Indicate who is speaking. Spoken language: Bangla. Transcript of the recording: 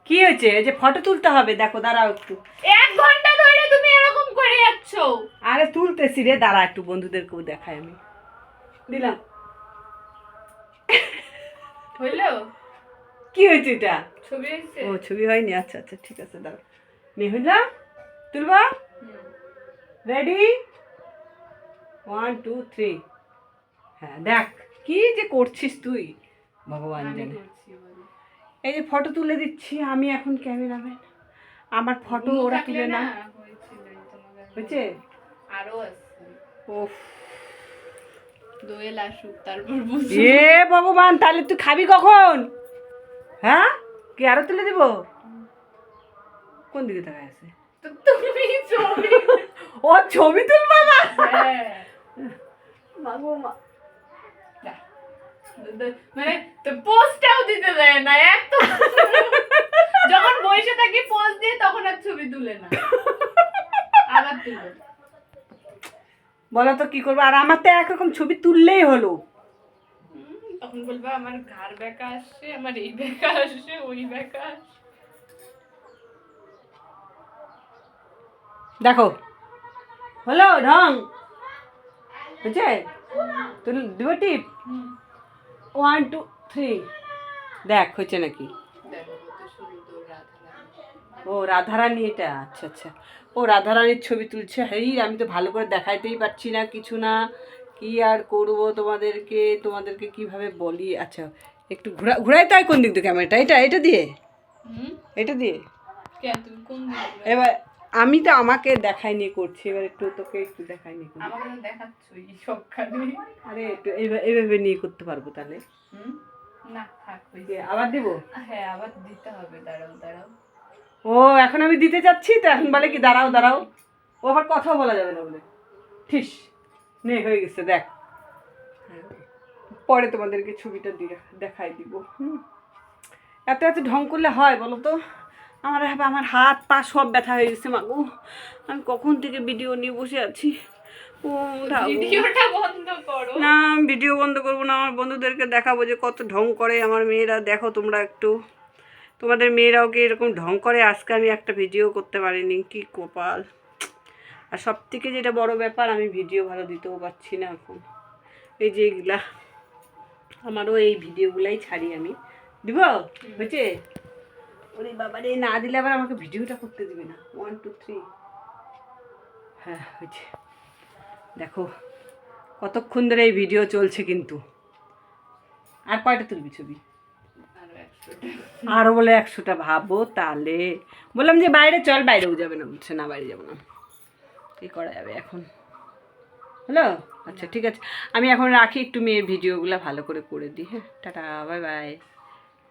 Speaker 1: কি হয়েছে? এই যে ফটো তুলতে হবে, দেখো দাঁড়াও একটু।
Speaker 2: 1 ঘন্টা ধরে তুমি এরকম করে যাচ্ছ।
Speaker 1: আরে তুলতেছি রে, দাঁড়া একটু, বন্ধুদেরকেও দেখাই আমি। দিলাম।
Speaker 2: হইলো?
Speaker 1: কি হয়েছে এটা?
Speaker 2: ছবি হইছে?
Speaker 1: ও ছবি হয়নি, আচ্ছা আচ্ছা ঠিক আছে, দাঁড়া। মেহুলা তুলবা? রেডি, 1 2 3। হ্যাঁ দেখ কি যে করছিস তুই, ভগবান জানে। এই যে ফটো তুলে দিচ্ছি আমি এখন ক্যামেরাম্যান, আমার ফটো ওরা তুলে না। হয়েছে?
Speaker 2: আরো আছে।
Speaker 1: ওফ,
Speaker 2: দোয়েল আসুক তারপর বুঝবো।
Speaker 1: এ ভগবান, তাহলে তুই খাবি কখন? হ্যাঁ, কি আরো তুলে দিব? কোন দিকে তাকায় আছে?
Speaker 2: তো তুমি ছবি।
Speaker 1: ও ছবি তুলবা না?
Speaker 2: হ্যাঁ।
Speaker 1: মাগো মা,
Speaker 2: মানে তো পোস্টটাও দিতে দেয় না এত। যখন বসে থাকি পোস্ট দিয়ে তখন আর ছবি তুলে না, আবার তুলে।
Speaker 1: বলো তো কি করবো? আর আমার তো একরকম ছবি তুললেই হলো।
Speaker 2: তখন বলবা আমার ঘাড় বেঁকা আসছে, আমার এই বেঁকা আসছে, ওই বেঁকা আসছে।
Speaker 1: দেখো হলো ঢং বুঝছে? তুই দিব টিপ, 1 2 3। দেখ হয়েছে নাকি? ও রাধারানী, এটা আচ্ছা আচ্ছা। ও রাধারানীর ছবি তুলছে। হেই, আমি তো ভালো করে দেখাইতেই পারছি না কিছু না, কি আর করব তোমাদেরকে, তোমাদেরকে কিভাবে বলি। আচ্ছা একটু ঘুরাই তো, কোন দিক দিয়ে ক্যামেরাটা? এটা দিয়ে, এটা দিয়ে।
Speaker 2: তুমি কোন দিকে?
Speaker 1: এবার আমি তো আমাকে দেখাইনি করছি, এবার একটু তোকে একটু দেখাইনি করি।
Speaker 2: আমাকে তো দেখাচ্ছই সবখানে।
Speaker 1: আরে একটু এইভাবে নিয়ে করতে পারবো তাহলে?
Speaker 2: না থাক,
Speaker 1: আবার দিব?
Speaker 2: হ্যাঁ আবার দিতে হবে, দাঁড়াও দাঁড়াও।
Speaker 1: ও এখন আমি দিতে যাচ্ছি তো, এখন বলে কি দাঁড়াও দাঁড়াও, ও আবার কথা বলা যাবে না বলে। ঠিস নে, হয়ে গেছে দেখ। পরে তোমাদেরকে ছবিটা দিয়ে দেখাই দিব। এত এত ঢং করলে হয় বলো তো? আমার হাত পা সব ব্যথা হয়ে গেছে মাগো। আমি কখন থেকে ভিডিও নিয়ে বসে আছি। ও
Speaker 2: ভিডিওটা বন্ধ করো
Speaker 1: না, ভিডিও বন্ধ করবো না, আমার বন্ধুদেরকে দেখাবো যে কত ঢং করে আমার মেয়েরা। দেখো তোমরা একটু, তোমাদের মেয়েরাও কি এরকম ঢং করে? আজকে আমি একটা ভিডিও করতে পারিনি, কি কপাল। আর সব থেকে যেটা বড় ব্যাপার, আমি ভিডিও ভালো দিতেও পারছি না এখন। এই যে এগুলা আমারও, এই ভিডিওগুলাই ছাড়ি আমি। দিব? হয়েছে? ওরে বাবা রে, না দিলে আবার আমাকে ভিডিওটা করতে দিবে না। 1 2 3। হ্যাঁ হয়েছে। দেখো কতক্ষণ ধরে এই ভিডিও চলছে কিন্তু। আর কয়টা তুলবি ছবি? আরো বলে 100টা। ভাবো তাহলে। বললাম যে বাইরে চল, বাইরেও যাবে না, বলছে না বাইরে যাবো না। কি করা যাবে এখন? হ্যালো, আচ্ছা ঠিক আছে, আমি এখন রাখি, একটু মেয়ের ভিডিওগুলো ভালো করে দিই। হ্যাঁ টাটা, বাই বাই।